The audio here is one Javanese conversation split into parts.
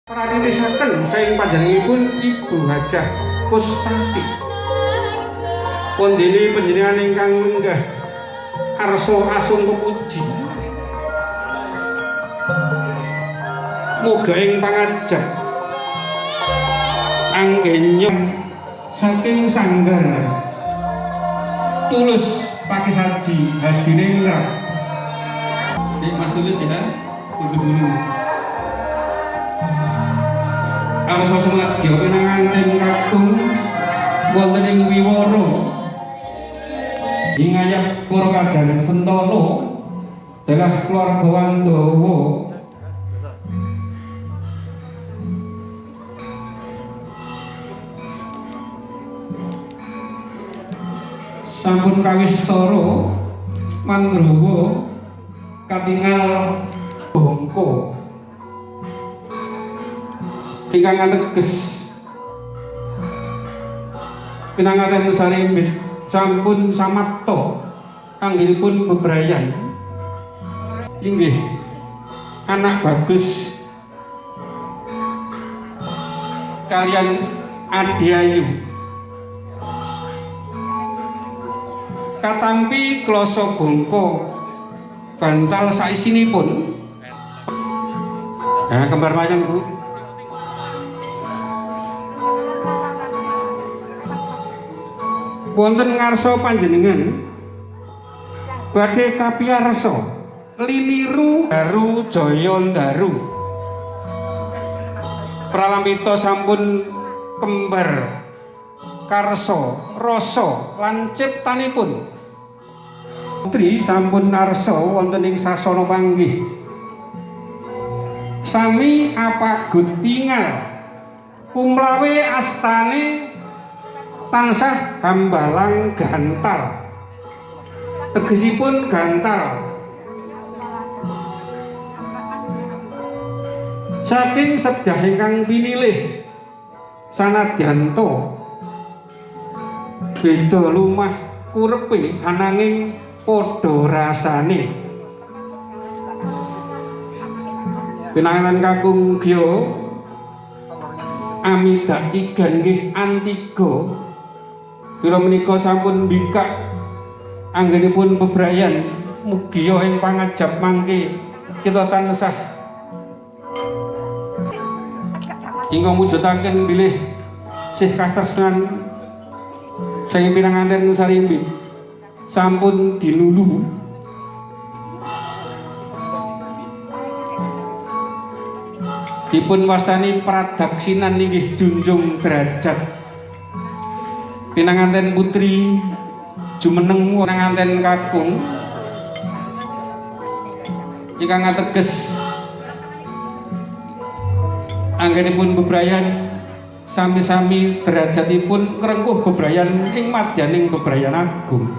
Pratitisaken saing panjenenganipun Ibu Hajah Kustati. Pondene panjenengan ingkang lenggah arsa asung pepuji. Muga ing pangajap anggenyong saking sanggar tulus pakai saji hadine ngerak. Mas Tulus ya, tunggu dulu. Arsa sumadya pinanganten kakung wonten ing wiwara ing ayat para kadang Sentana dalah keluarga Wandawa sampun kawistara Mandrawa katingal bangka ingkang ateges pinanganten sarimbit sampun samapta anggenipun bebrayan inggih anak bagus kalian Adi Ayu katampi klasa bangka bantal saisinipun. Nah, kembar macan Bu. Wonten ngarsa panjenengan badhe kapiyarsa liliru daru jaya ndaru. Pralampita sampun kembar karsa rasa lan ciptanipun. Putri sampun narsa wonten ing sasana panggih. Sami apagut tingal kumlawe astane tansah hambalang gantal. Tegesipun gantal saking sedah ingkang pinilih sanadyanto beda lumah kurepe ananging padha rasane. Pinanganten kakung Gya Amida Igan nggih Antiga kira menika sampun mbikak anggenipun bebrayan mugia ing pangajap mangke kita tansah ingkang mujudaken bilih sih kastresnan saking pinanganten sarimbit sampun dinulu dipun wastani pradaksinan inggih junjung derajat pinanganten putri jumeneng pinanganten kakung ingkang ateges anggenipun bebrayan sami-sami derajatipun ngrengkuh bebrayan ing madyaning bebrayan agung.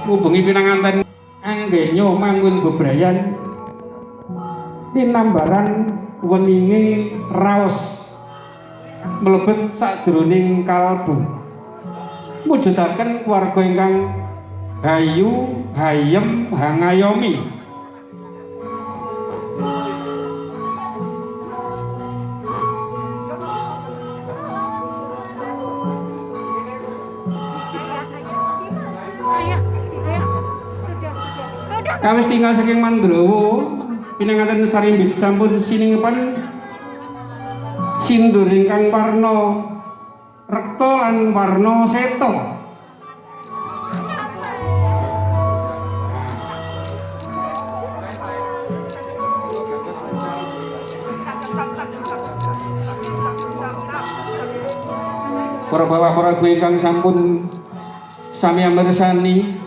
Hubungi pinanganten anggenya manggun bebrayan tinambaran weninge raos mlebet sajroning kalbu mujudaken keluarga ingkang hayu hayem hangayomi. Kawis tinggal saking Mandrawa pinanganten sarimbit sampun siningepan sindur ingkang warna rekta lan warna seta. Para bapak para ibu ingkang sampun sami amirsani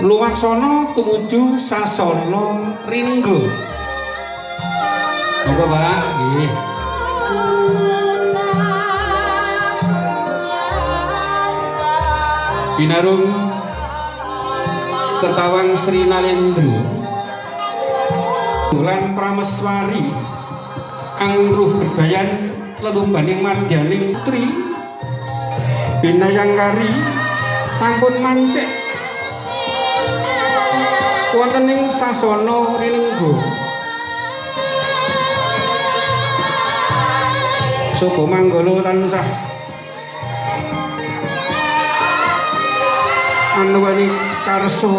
lumaksana tumuju sasana ringgo. Monggo Pak, nggih. Binarung Tetawang Sri Nalendra lan Prameswari angruh berbayan lelumbaning madyaning putri Binayangkari sampun mancik wonten ing sasana rinengga Sobo Manggala tansah anuwani karsa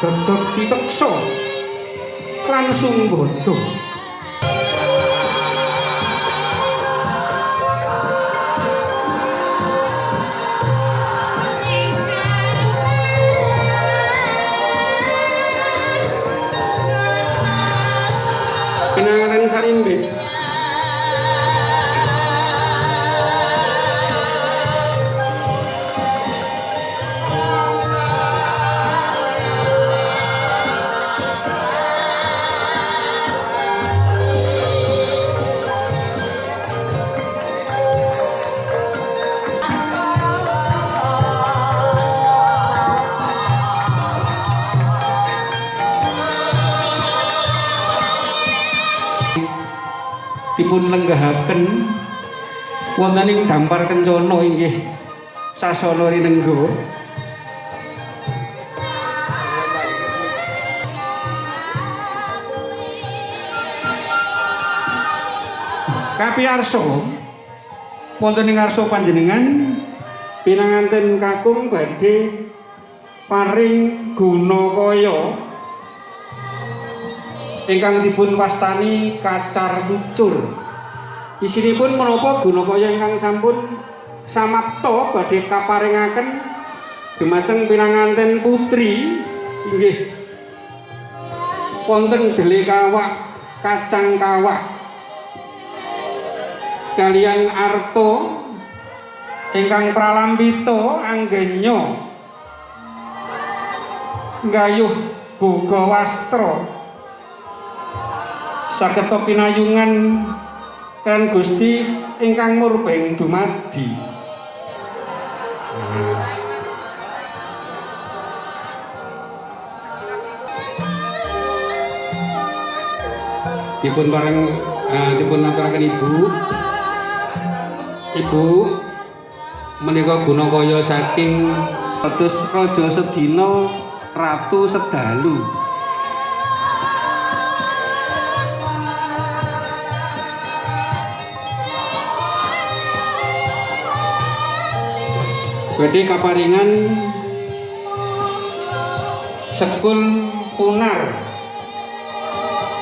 dodot piteksa lan sumbada Pinangaran Sarimbit dipun lenggahaken wonten ing Dampar Kencana inggih sasana rinengga kapiyarsa wonten ing ngarsa panjenengan pinanganten kakung badhe paring gunakaya ingkang dipun wastani kacar lucur. Isinipun menapa gunakaya ingkang sampun samapta badhe kaparingaken dumateng pinanganten putri inggih wonten Dele Kawak, Kacang Kawak kaliyan arta ingkang pralambita anggenya nggayuh boga wastra saged pinayungan kan Gusti ingkang murbeng dumadi. Dipun bareng dipun aturaken Ibu menika gunakaya saking kados Raja Sedina Ratu Sedalu. Badhe kaparingan sekul punar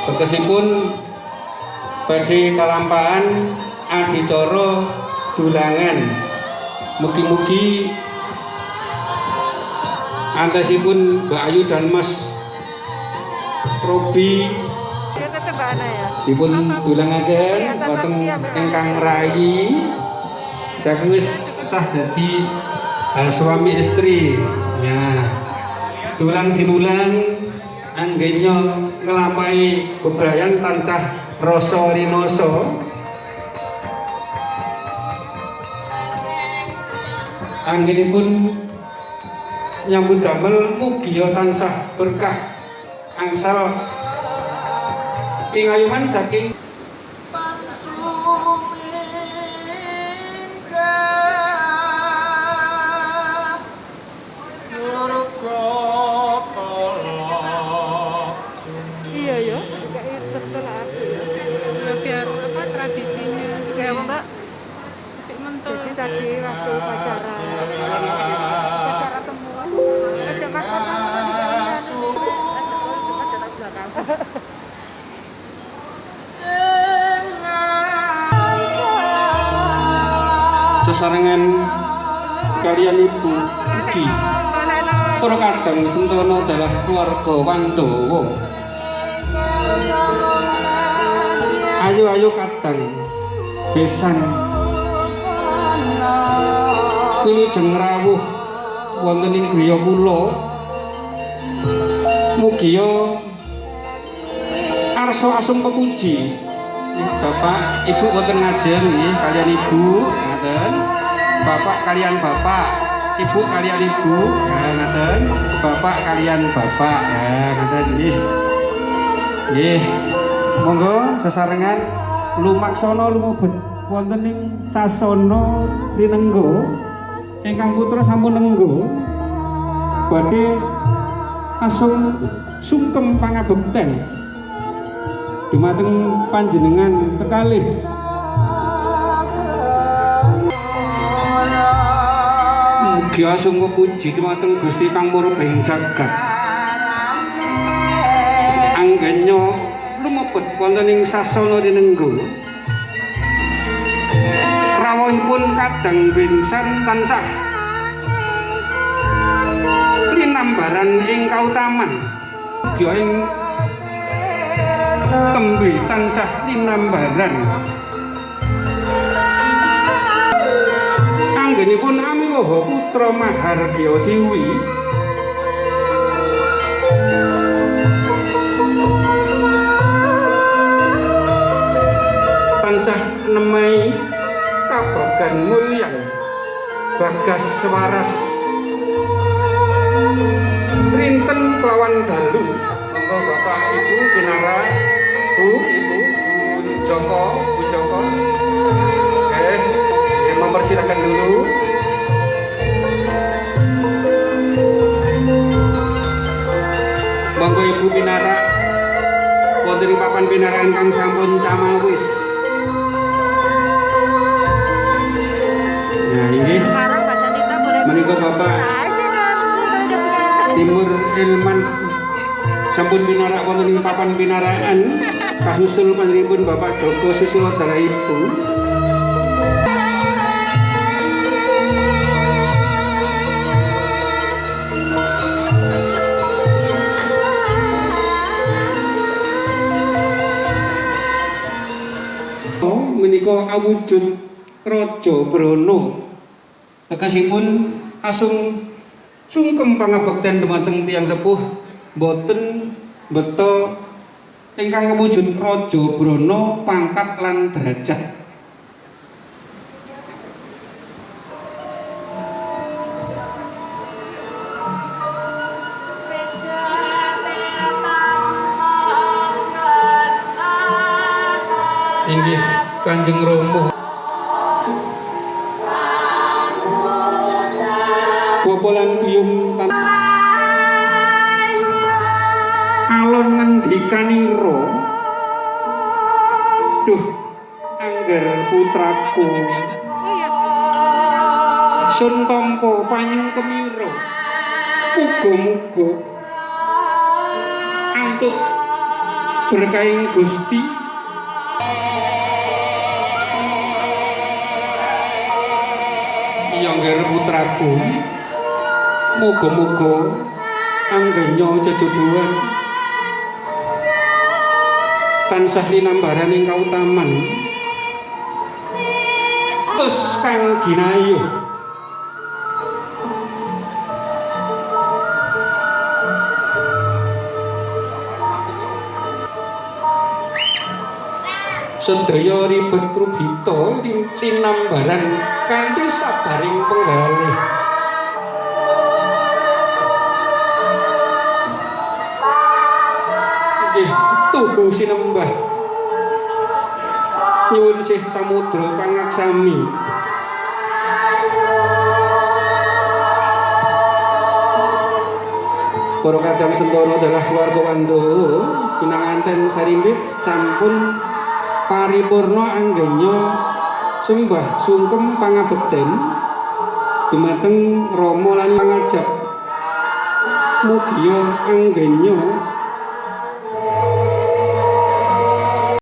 bekesipun badhe kalampahan adicara dulangan mugi-mugi antasipun Mbak Ayu dan Mas Robi dipun dulangaken wonten ingkang rayi saking wis sah dadi suami istri. Nah, tulang dinulang anggenya ngelampahi bebrayan tansah rasa rinoso. Anggenipun nyambut damel mugia tansah berkah angsal pingayuman saking tadi waktu upacara temuan sesarengan kalian Ibu Ugi para kadang Sentono adalah keluarga Wandowo. Ayo kadang besan wilujeng rawuh wonten ing griya kula mugia arsa asung pepuji. Bapak Ibu wonten ngajeng nggih kalian Ibu ngaten. Bapak kalian Bapak, Ibu kalian Ibu ngaten. Bapak kalian Bapak ngaten nggih. Nggih. Monggo sesarengan lumaksana lumebet wonten ing sasana rinengga ingkang putra sampun nengga badhe asung sungkem pangabekten dumateng panjenengan kekalih mugi asung puji dumateng Gusti Kang Murbeng Jagat anggenya lumebet wonten ing sasana rinenggo rawuhipun kadang bensan tansah linambaran ing kautaman ya ing tembe tansah linambaran anggenipun amiwaha putra Mahargya Siwi tansah nemai kabagan mulya bagas waras rinten kelawan dalu monggo Bapak Ibu Pinara Bu Joko mempersilakan dulu monggo Ibu Pinara wonten ing papan pinaraan kang sampun camawis. Nah ini menika Bapak Timur Ilman sampun pinarak wonten ing papan pinaraan kasusul panjenenganipun Bapak Joko Susilo Dalaipu. Menika awujud Raja Brana tegesipun asung sungkem pangabekten dumateng tiyang sepuh boten beta ingkang awujud Raja Brana pangkat lan derajat. Inggih Kanjeng Rama Bopolan biyung tan alon ngendikanira duh angger putraku sun tampa panyungkemira muga-muga antuk berkahing Gusti angger putraku muga-muga anggenya jejodohan tansah linambaran ing kautaman terus kang ginayuh sedaya ribet rubita linambaran kanthi sabaring penggalih nggih tuhu sinembah nyuwun sih samudra pangaksami para kadang sentara adalah keluarga Wandowo pinanganten sarimbit sampun paripurna anggenya sembah sungkem pangabekten dumateng Rama lan pangajap mugia anggenya